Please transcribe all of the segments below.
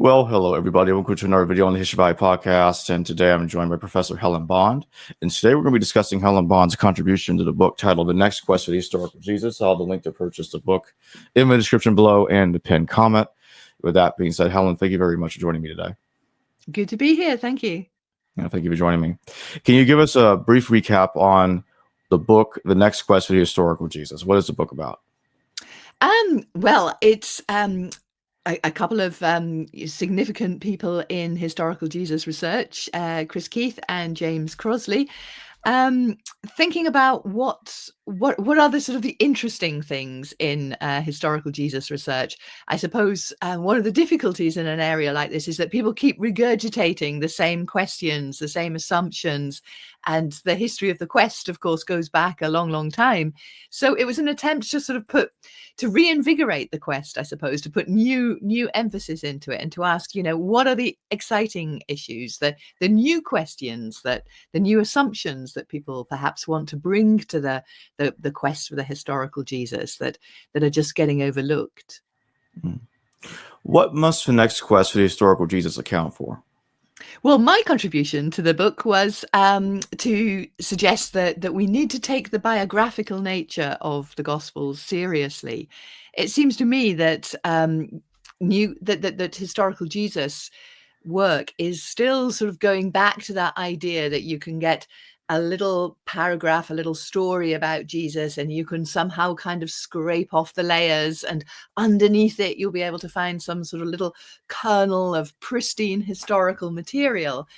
Well, hello everybody. Welcome to another video on the History Valley podcast. And today I'm joined by Professor Helen Bond. And today we're going to be discussing Helen Bond's contribution to the book titled The Next Quest for the Historical Jesus. I'll have the link to purchase the book in the description below and the pinned comment. With that being said, Helen, thank you very much for joining me today. Good to be here. Thank you. Yeah, thank you for joining me. Can you give us a brief recap on the book, The Next Quest for the Historical Jesus? What is the book about? Well, it's a couple of significant people in historical Jesus research, Chris Keith and James Crosley, thinking about what are the sort of the interesting things in historical Jesus research. I suppose one of the difficulties in an area like this is that people keep regurgitating the same questions, the same assumptions, and the history of the quest, of course, goes back a long, long time. So it was an attempt to sort of to reinvigorate the quest, I suppose, to put new emphasis into it and to ask, what are the exciting issues, the new questions, the new assumptions that people perhaps want to bring to the quest for the historical Jesus that are just getting overlooked. What must the next quest for the historical Jesus account for? Well, my contribution to the book was to suggest that we need to take the biographical nature of the Gospels seriously. It seems to me that that historical Jesus work is still sort of going back to that idea that you can get a little paragraph, a little story about Jesus, and you can somehow kind of scrape off the layers, and underneath it you'll be able to find some sort of little kernel of pristine historical material.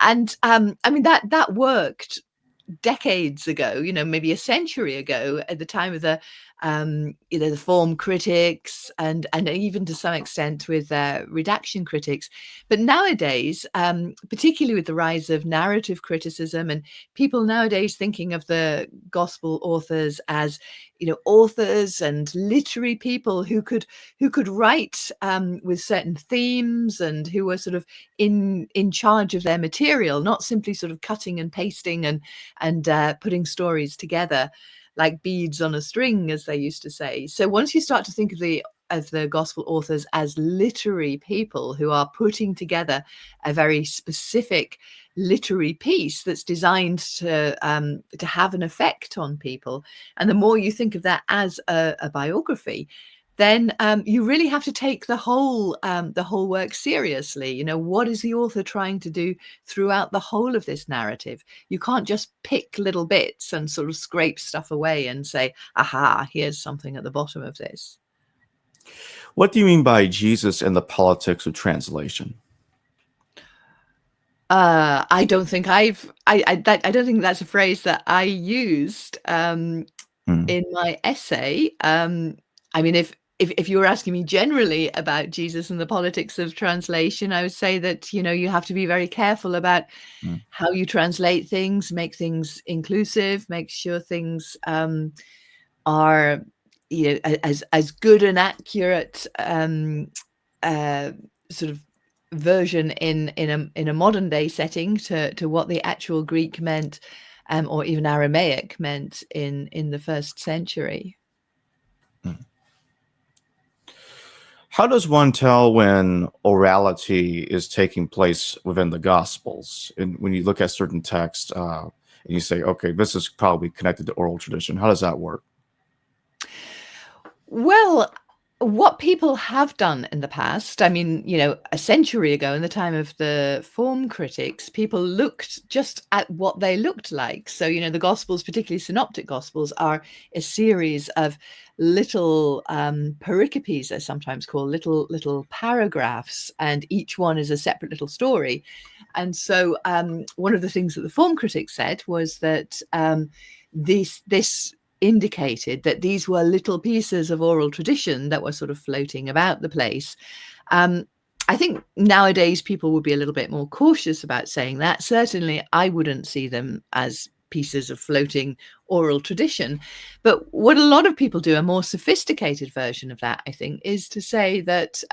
And I mean that worked decades ago, maybe a century ago, at the time of the the form critics and even to some extent with redaction critics. But nowadays, particularly with the rise of narrative criticism and people nowadays thinking of the gospel authors as authors and literary people who could write with certain themes and who were sort of in charge of their material, not simply sort of cutting and pasting and putting stories together like beads on a string, as they used to say. So once you start to think of the gospel authors as literary people who are putting together a very specific literary piece that's designed to have an effect on people, and the more you think of that as a biography, then you really have to take the whole work seriously. What is the author trying to do throughout the whole of this narrative? You can't just pick little bits and sort of scrape stuff away and say, aha, here's something at the bottom of this. What do you mean by Jesus and the politics of translation? I don't think I don't think that's a phrase that I used in my essay. I mean, if you were asking me generally about Jesus and the politics of translation, I would say that, you have to be very careful about how you translate things, make things inclusive, make sure things are, as good and accurate sort of version in a modern day setting to what the actual Greek meant, or even Aramaic meant in the first century. How does one tell when orality is taking place within the Gospels? And when you look at certain texts and you say, okay, this is probably connected to oral tradition, how does that work? Well, what people have done in the past, I mean, a century ago, in the time of the form critics, people looked just at what they looked like. So, the Gospels, particularly Synoptic Gospels, are a series of little pericopes, they're sometimes called, little paragraphs, and each one is a separate little story. And so one of the things that the form critics said was that this indicated that these were little pieces of oral tradition that were sort of floating about the place. I think nowadays people would be a little bit more cautious about saying that. Certainly, I wouldn't see them as pieces of floating oral tradition. But what a lot of people do, a more sophisticated version of that, I think, is to say that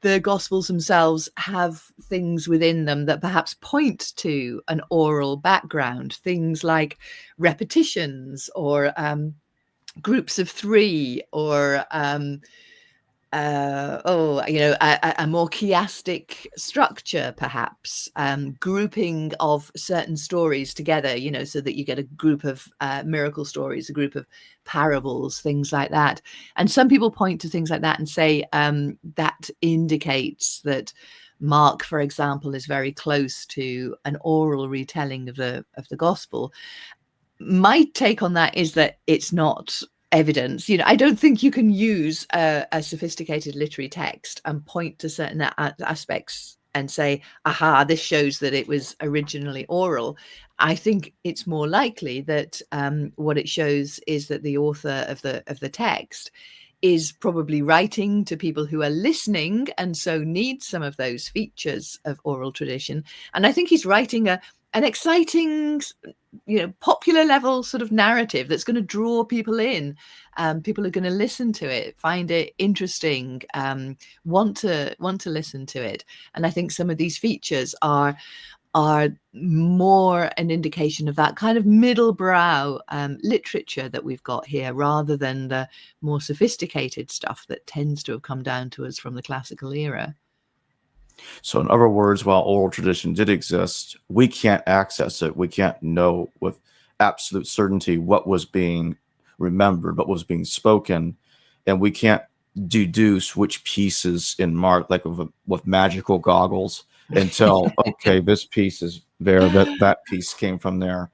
the Gospels themselves have things within them that perhaps point to an oral background, things like repetitions or groups of three or a more chiastic structure, perhaps, grouping of certain stories together, so that you get a group of miracle stories, a group of parables, things like that. And some people point to things like that and say that indicates that Mark, for example, is very close to an oral retelling of the gospel. My take on that is that it's not evidence. I don't think you can use a sophisticated literary text and point to certain aspects and say, aha, this shows that it was originally oral. I think it's more likely that what it shows is that the author of the text is probably writing to people who are listening and so need some of those features of oral tradition. And I think he's writing an exciting, popular level sort of narrative that's going to draw people in. People are going to listen to it, find it interesting, want to listen to it. And I think some of these features are more an indication of that kind of middle brow literature that we've got here, rather than the more sophisticated stuff that tends to have come down to us from the classical era. So in other words, while oral tradition did exist, we can't access it. We can't know with absolute certainty what was being remembered, what was being spoken, and we can't deduce which pieces in Mark, like with magical goggles, and tell, okay, this piece is there, that piece came from there.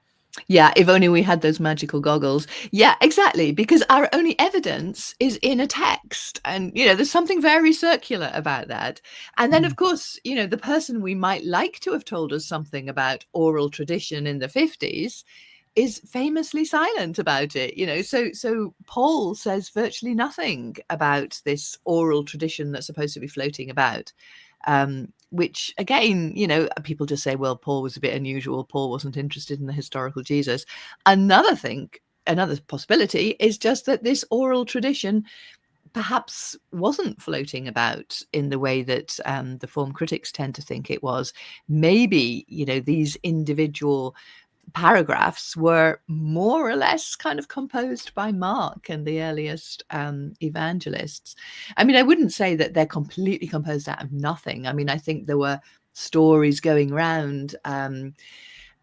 Yeah, if only we had those magical goggles. Yeah, exactly, because our only evidence is in a text. And, there's something very circular about that. And then, of course, the person we might like to have told us something about oral tradition in the 50s is famously silent about it. So Paul says virtually nothing about this oral tradition that's supposed to be floating about. Which again, people just say, well, Paul was a bit unusual. Paul wasn't interested in the historical Jesus. Another possibility is just that this oral tradition perhaps wasn't floating about in the way that the form critics tend to think it was. Maybe, these individual paragraphs were more or less kind of composed by Mark and the earliest evangelists. I mean, I wouldn't say that they're completely composed out of nothing. I mean, I think there were stories going around,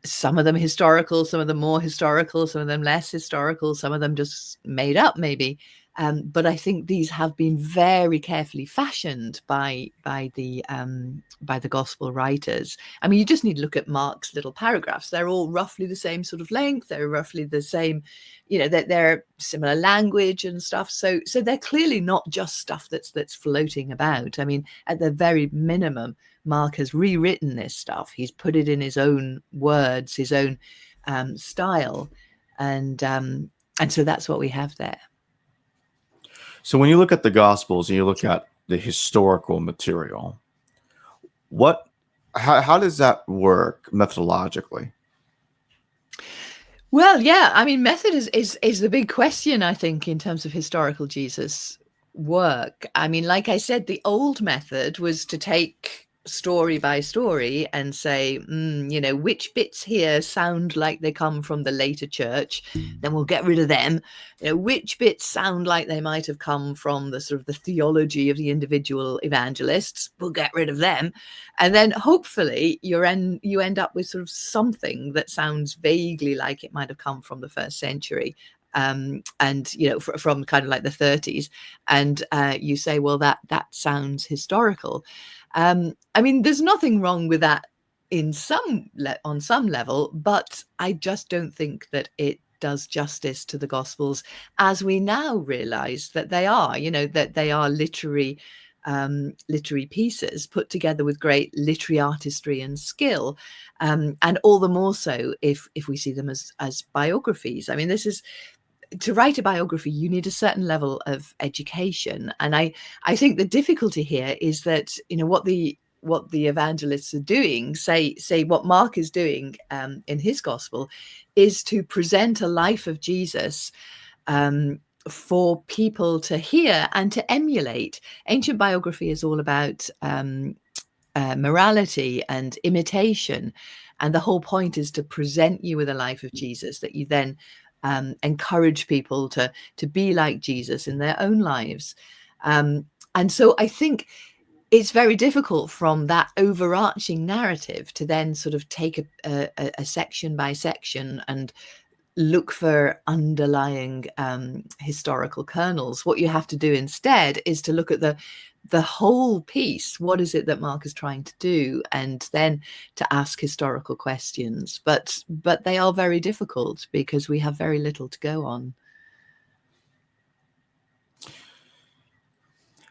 some of them historical, some of them more historical, some of them less historical, some of them just made up maybe. But I think these have been very carefully fashioned by the gospel writers. I mean, you just need to look at Mark's little paragraphs. They're all roughly the same sort of length. They're roughly the same, they're similar language and stuff. So they're clearly not just stuff that's floating about. I mean, at the very minimum, Mark has rewritten this stuff. He's put it in his own words, his own style, and so that's what we have there. So when you look at the Gospels and you look at the historical material, how does that work methodologically? Well, yeah, I mean, method is the big question, I think, in terms of historical Jesus work. I mean, like I said, the old method was to take story by story and say, which bits here sound like they come from the later church, then we'll get rid of them. Which bits sound like they might have come from the sort of the theology of the individual evangelists, we'll get rid of them. And then hopefully you end up with sort of something that sounds vaguely like it might have come from the first century. And from kind of like the 30s, and you say, well, that sounds historical. I mean, there's nothing wrong with that on some level, but I just don't think that it does justice to the Gospels as we now realize that they are, that they are literary pieces put together with great literary artistry and skill, and all the more so if we see them as biographies. I mean, to write a biography, you need a certain level of education. And I think the difficulty here is that, what the evangelists are doing, say what Mark is doing in his gospel, is to present a life of Jesus for people to hear and to emulate. Ancient biography is all about morality and imitation. And the whole point is to present you with a life of Jesus that you then encourage people to be like Jesus in their own lives. And And so I think it's very difficult from that overarching narrative to then sort of take a section by section and look for underlying historical kernels. What you have to do instead is to look at the whole piece. What is it that Mark is trying to do? And then to ask historical questions. But they are very difficult because we have very little to go on.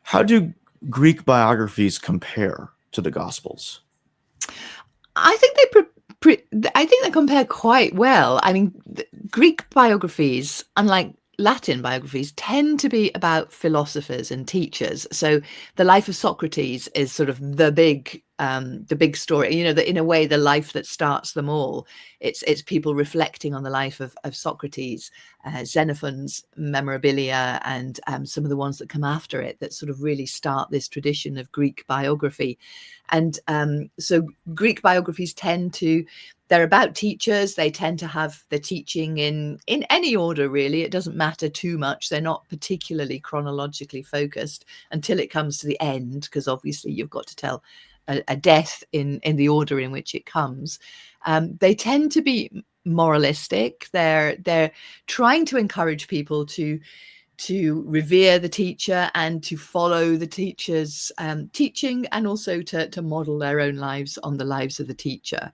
How do Greek biographies compare to the Gospels? I think they compare quite well. I mean, Greek biographies, unlike Latin biographies, tend to be about philosophers and teachers. So the life of Socrates is sort of the big story. You know, in a way, the life that starts them all. It's people reflecting on the life of Socrates, Xenophon's Memorabilia, and some of the ones that come after it that sort of really start this tradition of Greek biography. And so Greek biographies they're about teachers. They tend to have the teaching in any order, really. It doesn't matter too much. They're not particularly chronologically focused until it comes to the end, because obviously you've got to tell a death in the order in which it comes. They tend to be moralistic. They're trying to encourage people to revere the teacher and to follow the teacher's teaching, and also to model their own lives on the lives of the teacher.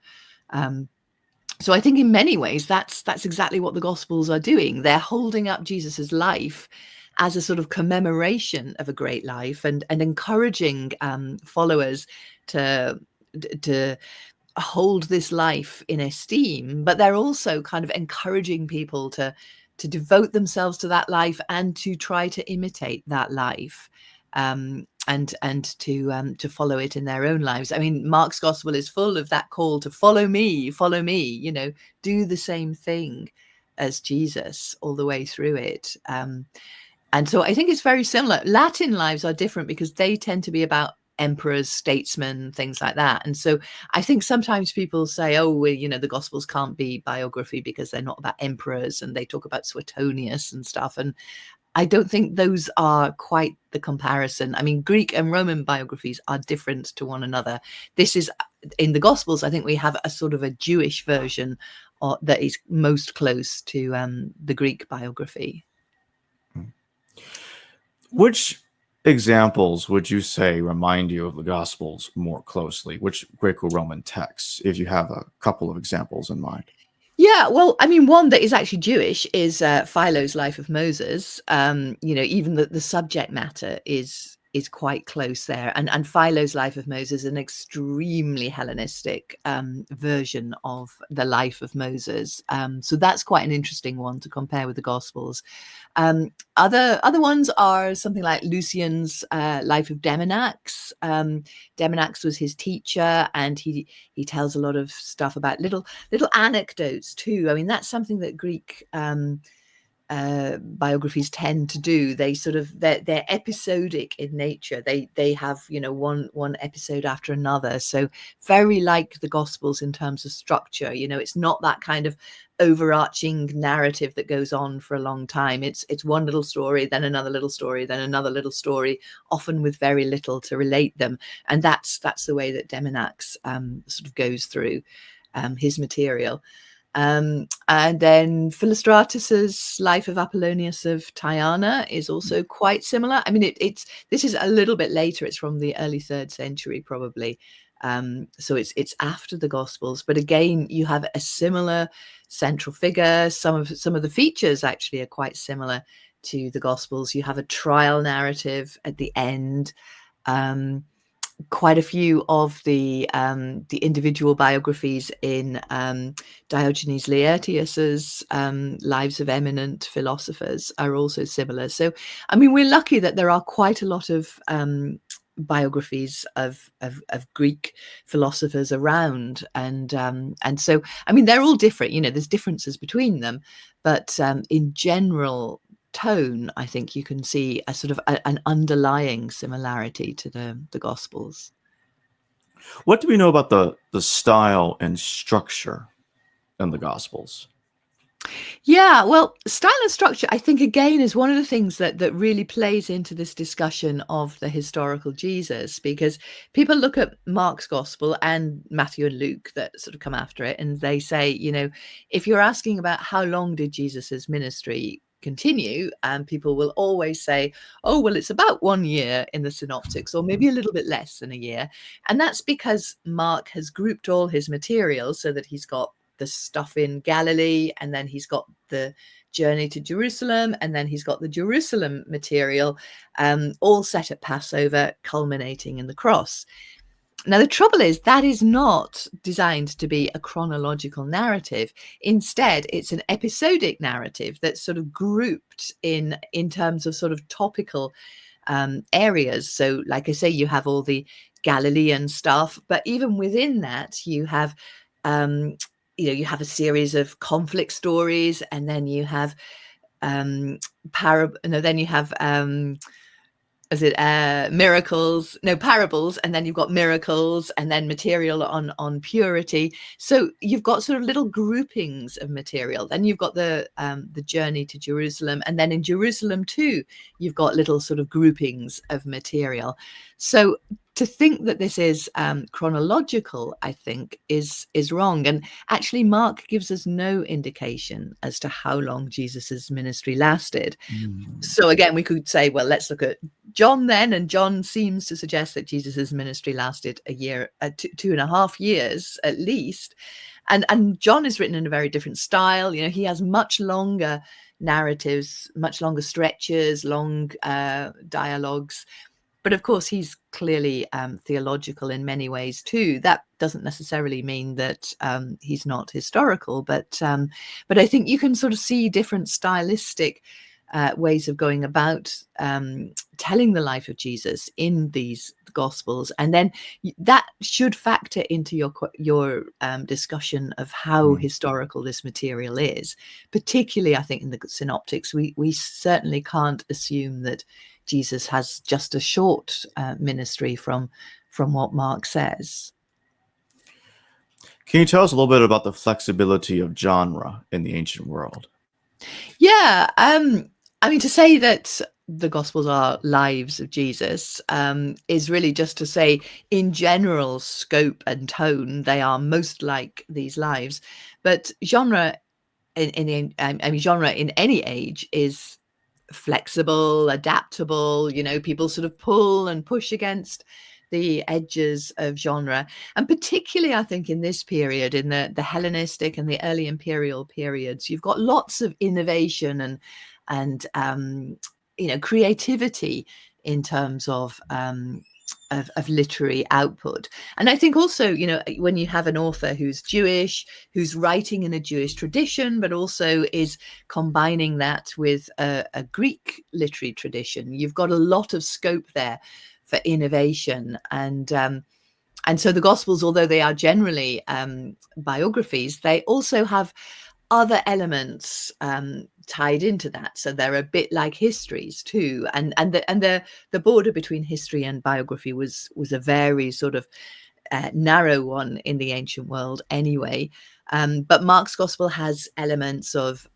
So I think in many ways that's exactly what the Gospels are doing. They're holding up Jesus's life as a sort of commemoration of a great life, and encouraging followers to hold this life in esteem. But they're also kind of encouraging people to devote themselves to that life and to try to imitate that life. And to follow it in their own lives. I mean, Mark's Gospel is full of that call to follow me, you know, do the same thing as Jesus all the way through it. And so I think it's very similar. Latin lives are different because they tend to be about emperors, statesmen, things like that. And so I think sometimes people say, oh, well, you know, the Gospels can't be biography because they're not about emperors, and they talk about Suetonius and stuff. And I don't think those are quite the comparison. I mean, Greek and Roman biographies are different to one another. This is, in the Gospels, I think we have a sort of a Jewish version that is most close to the Greek biography. Which examples would you say remind you of the Gospels more closely? Which Greco-Roman texts, if you have a couple of examples in mind? Yeah, well, I mean, one that is actually Jewish is Philo's Life of Moses. You know, even the subject matter is quite close there. And Philo's Life of Moses is an extremely Hellenistic version of the life of Moses. So that's quite an interesting one to compare with the Gospels. Other ones are something like Lucian's Life of Demonax. Demonax was his teacher, and he tells a lot of stuff about little anecdotes too. I mean, that's something that Greek biographies tend to do. They sort of they're episodic in nature. They have, you know, one episode after another. So very like the Gospels in terms of structure. You know, it's not that kind of overarching narrative that goes on for a long time. It's one little story, then another little story, then another little story, often with very little to relate them. And that's the way that Demonax sort of goes through his material. And then Philostratus's Life of Apollonius of Tyana is also quite similar. I mean, this is a little bit later. It's from the early 3rd century, probably. So it's after the Gospels, but again, you have a similar central figure. Some of the features actually are quite similar to the Gospels. You have a trial narrative at the end. Quite a few of the individual biographies in Diogenes Laertius's Lives of Eminent Philosophers are also similar. So, I mean, we're lucky that there are quite a lot of biographies of Greek philosophers around, and so, I mean, they're all different. You know, there's differences between them, but in general tone, I think you can see a sort of an underlying similarity to the Gospels. What do we know about the style and structure in the Gospels? Yeah, well, style and structure, I think, again, is one of the things that really plays into this discussion of the historical Jesus, because people look at Mark's gospel and Matthew and Luke that sort of come after it, and they say, if you're asking about how long did Jesus's ministry continue, and people will always say, oh, well, it's about 1 year in the synoptics, or maybe a little bit less than a year. And that's because Mark has grouped all his materials so that he's got the stuff in Galilee, and then he's got the journey to Jerusalem, and then he's got the Jerusalem material, all set at Passover, culminating in the cross. Now, the trouble is that is not designed to be a chronological narrative. Instead, it's an episodic narrative that's sort of grouped in terms of sort of topical areas. So, like I say, you have all the Galilean stuff, but even within that, you have you have a series of conflict stories, and then you have parables, and then you've got miracles, and then material on purity. So you've got sort of little groupings of material. Then you've got the journey to Jerusalem, and then in Jerusalem too, you've got little sort of groupings of material. So to think that this is chronological, I think, is wrong. And actually, Mark gives us no indication as to how long Jesus's ministry lasted. So again, we could say, well, let's look at John then, and John seems to suggest that Jesus's ministry lasted a year, 2.5 years at least. And John is written in a very different style. He has much longer narratives, much longer stretches, long dialogues. But of course, he's clearly theological in many ways too. That doesn't necessarily mean that he's not historical, but I think you can sort of see different stylistic ways of going about telling the life of Jesus in these Gospels, and then that should factor into your discussion of how historical this material is. Particularly, I think in the Synoptics, we certainly can't assume that Jesus has just a short ministry from what Mark says. Can you tell us a little bit about the flexibility of genre in the ancient world? Yeah, I mean, to say that the Gospels are lives of Jesus is really just to say, in general scope and tone, they are most like these lives. But genre genre in any age is flexible, adaptable. People sort of pull and push against the edges of genre, and particularly I think in this period, in the Hellenistic and the early imperial periods, you've got lots of innovation and creativity in terms of literary output. And I think also, when you have an author who's Jewish, who's writing in a Jewish tradition, but also is combining that with a Greek literary tradition, you've got a lot of scope there for innovation. And so the Gospels, although they are generally biographies, they also have other elements tied into that, so they're a bit like histories too, and the border between history and biography was a very sort of narrow one in the ancient world anyway. But Mark's Gospel has elements of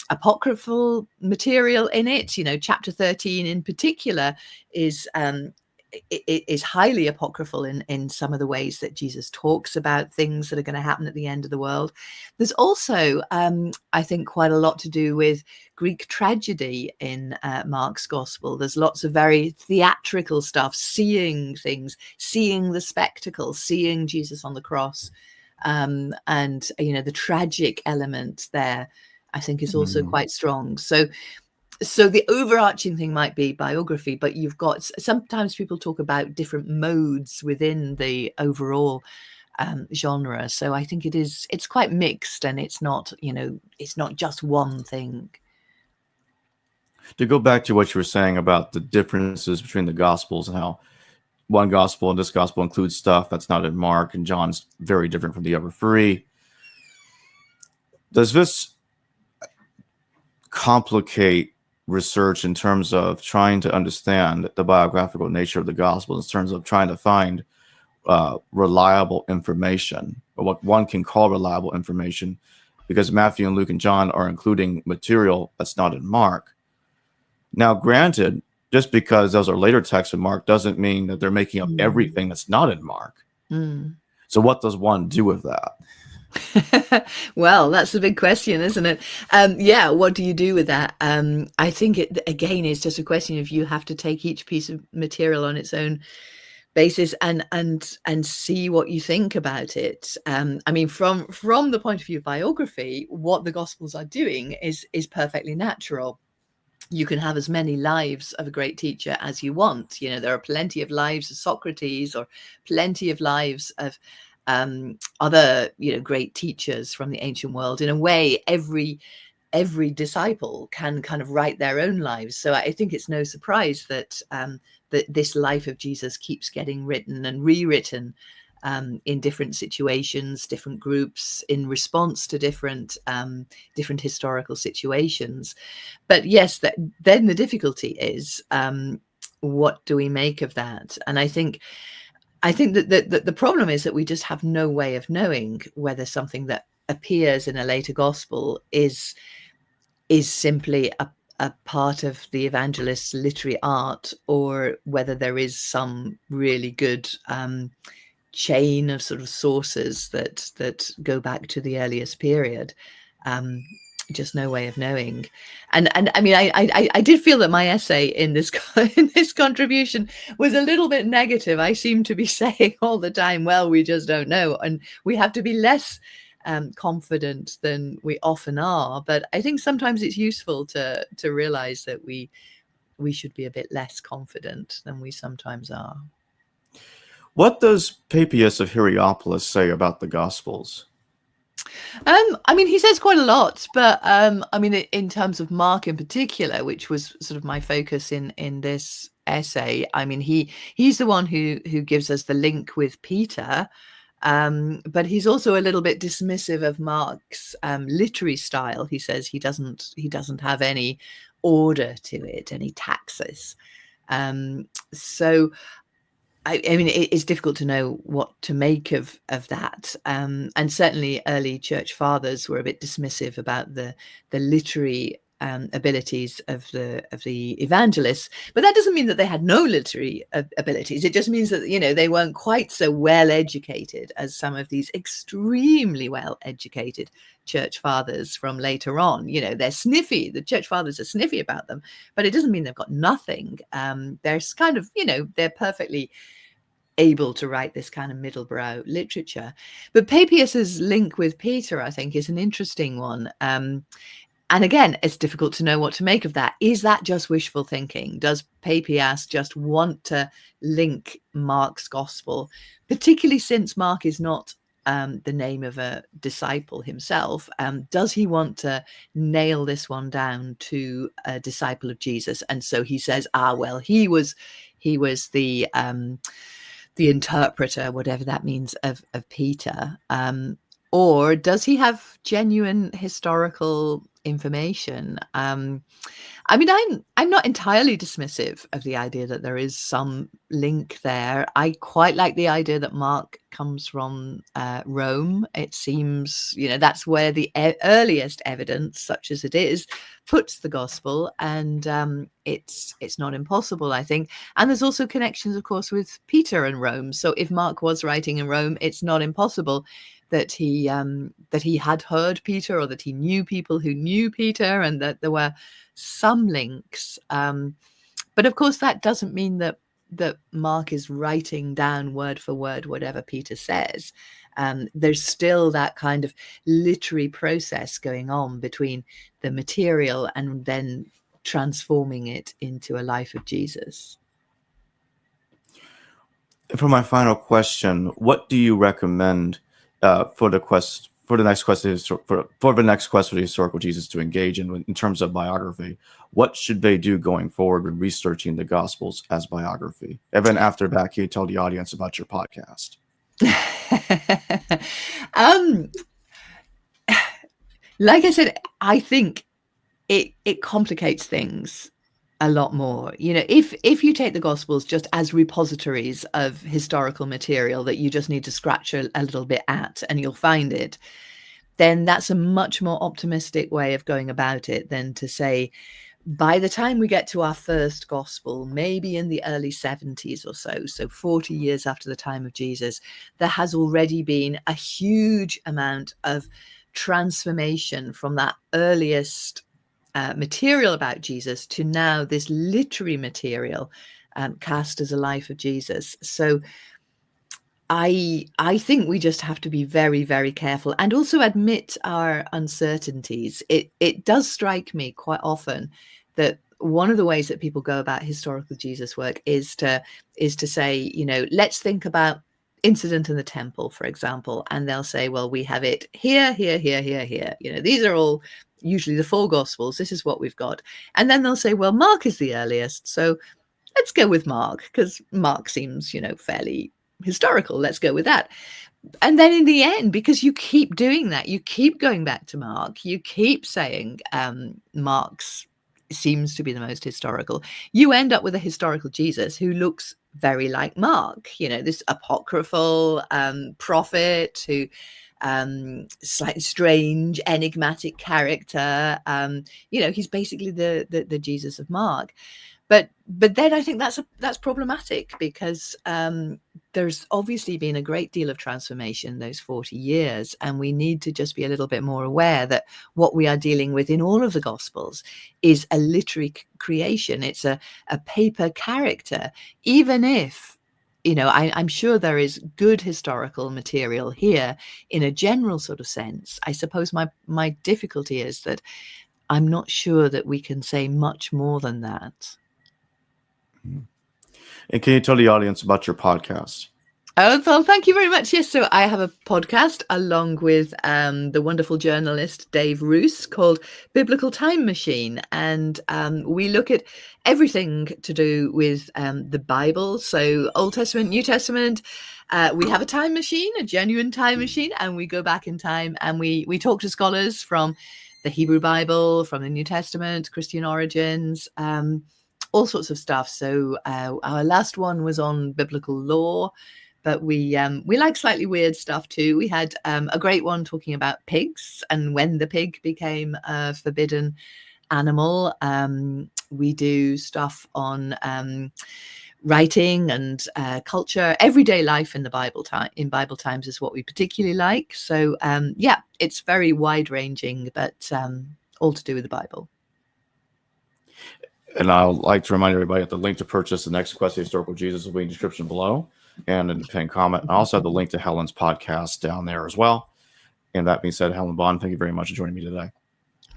apocryphal material in it. Chapter 13 in particular is highly apocryphal in some of the ways that Jesus talks about things that are going to happen at the end of the world. There's also, I think, quite a lot to do with Greek tragedy in Mark's Gospel. There's lots of very theatrical stuff, seeing things, seeing the spectacle, seeing Jesus on the cross. And, the tragic element there, I think, is also quite strong. So the overarching thing might be biography, but you've got, sometimes people talk about different modes within the overall genre. So I think it's quite mixed, and it's not just one thing. To go back to what you were saying about the differences between the Gospels and how one Gospel and this Gospel includes stuff that's not in Mark, and John's very different from the other three. Does this complicate research in terms of trying to understand the biographical nature of the Gospels, in terms of trying to find reliable information, or what one can call reliable information, because Matthew and Luke and John are including material that's not in Mark. Now, granted, just because those are later texts in Mark doesn't mean that they're making up everything that's not in Mark. So what does one do with that? Well, that's a big question, isn't it? Yeah, what do you do with that? I think it, again, is just a question of you have to take each piece of material on its own basis and see what you think about it. I mean, from the point of view of biography, what the Gospels are doing is perfectly natural. You can have as many lives of a great teacher as you want. You know, there are plenty of lives of Socrates or plenty of lives of other, you know, great teachers from the ancient world. In a way, every disciple can kind of write their own lives. So I think it's no surprise that that this life of Jesus keeps getting written and rewritten in different situations, different groups, in response to different historical situations. But yes, then the difficulty is, what do we make of that? And I think that the problem is that we just have no way of knowing whether something that appears in a later gospel is simply a part of the evangelist's literary art, or whether there is some really good chain of sort of sources that go back to the earliest period. Just no way of knowing. And I mean, I did feel that my essay in this in this contribution was a little bit negative. I seem to be saying all the time, well, we just don't know, and we have to be less confident than we often are. But I think sometimes it's useful to realize that we should be a bit less confident than we sometimes are. What does Papias of Hierapolis say about the Gospels? I mean, he says quite a lot, but I mean, in terms of Mark in particular, which was sort of my focus in this essay, I mean, he's the one who gives us the link with Peter, but he's also a little bit dismissive of Mark's literary style. He says he doesn't have any order to it, any taxis. So I mean, it's difficult to know what to make of that. And certainly early church fathers were a bit dismissive about the literary abilities of the evangelists. But that doesn't mean that they had no literary abilities. It just means that, you know, they weren't quite so well educated as some of these extremely well educated church fathers from later on. You know, they're sniffy. The church fathers are sniffy about them, but it doesn't mean they've got nothing. They're kind of, you know, they're perfectly able to write this kind of middlebrow literature. But Papias's link with Peter, I think, is an interesting one. And again, it's difficult to know what to make of that. Is that just wishful thinking? Does Papias just want to link Mark's gospel, particularly since Mark is not the name of a disciple himself? Does he want to nail this one down to a disciple of Jesus? And so he says, well, he was the interpreter, whatever that means, of Peter. Or does he have genuine historical information? I mean, I'm not entirely dismissive of the idea that there is some link there. I quite like the idea that Mark comes from Rome. It seems, you know, that's where the earliest evidence, such as it is, puts the gospel, and it's not impossible, I think. And there's also connections, of course, with Peter and Rome. So if Mark was writing in Rome, it's not impossible that he had heard Peter, or that he knew people who knew Peter, and that there were some links. But of course, that doesn't mean that Mark is writing down word for word whatever Peter says. There's still that kind of literary process going on between the material and then transforming it into a life of Jesus. For my final question, what do you recommend for the next quest of the historical Jesus to engage in terms of biography? What should they do going forward when researching the Gospels as biography? Evan, after that, can you tell the audience about your podcast? Like I said, I think it complicates things a lot more. You know, if you take the Gospels just as repositories of historical material that you just need to scratch a little bit at and you'll find it, then that's a much more optimistic way of going about it than to say, by the time we get to our first gospel, maybe in the early 70s or so 40 years after the time of Jesus, there has already been a huge amount of transformation from that earliest material about Jesus to now this literary material cast as a life of Jesus. So I think we just have to be very, very careful and also admit our uncertainties. It does strike me quite often that one of the ways that people go about historical Jesus work is to say, let's think about incident in the temple, for example, and they'll say, well, we have it here, here, here, here, here. These are all usually the four gospels. This is what we've got. And then they'll say, well, Mark is the earliest, so let's go with Mark because Mark seems, fairly historical. Let's go with that. And then in the end, because you keep doing that, you keep going back to Mark, you keep saying Mark's seems to be the most historical, you end up with a historical Jesus who looks very like Mark, this apocryphal prophet who slightly strange, enigmatic character. He's basically the Jesus of Mark. But then I think that's problematic because there's obviously been a great deal of transformation in those 40 years, and we need to just be a little bit more aware that what we are dealing with in all of the Gospels is a literary creation. It's a paper character, even if, I'm sure there is good historical material here in a general sort of sense. I suppose my difficulty is that I'm not sure that we can say much more than that. And can you tell the audience about your podcast? Oh, well, thank you very much. Yes, so I have a podcast along with the wonderful journalist Dave Roos called Biblical Time Machine, and we look at everything to do with the Bible, so Old Testament, New Testament. We have a time machine, a genuine time machine, and we go back in time and we talk to scholars from the Hebrew Bible, from the New Testament, Christian origins, all sorts of stuff. So our last one was on biblical law, but we like slightly weird stuff too. We had a great one talking about pigs and when the pig became a forbidden animal. We do stuff on writing and culture, everyday life in the Bible times is what we particularly like. So it's very wide ranging, but all to do with the Bible. And I'd like to remind everybody that the link to purchase the next Quest of Historical Jesus will be in the description below and in the pinned comment. I also have the link to Helen's podcast down there as well. And that being said, Helen Bond, thank you very much for joining me today.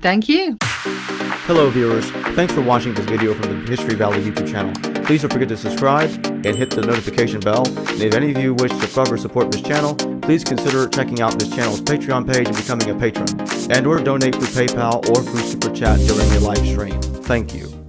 Thank you. Hello viewers, thanks for watching this video from the History Valley YouTube channel. Please don't forget to subscribe and hit the notification bell. And if any of you wish to further support this channel, please consider checking out this channel's Patreon page and becoming a patron, and or donate through PayPal or through Super Chat during a live stream. Thank you.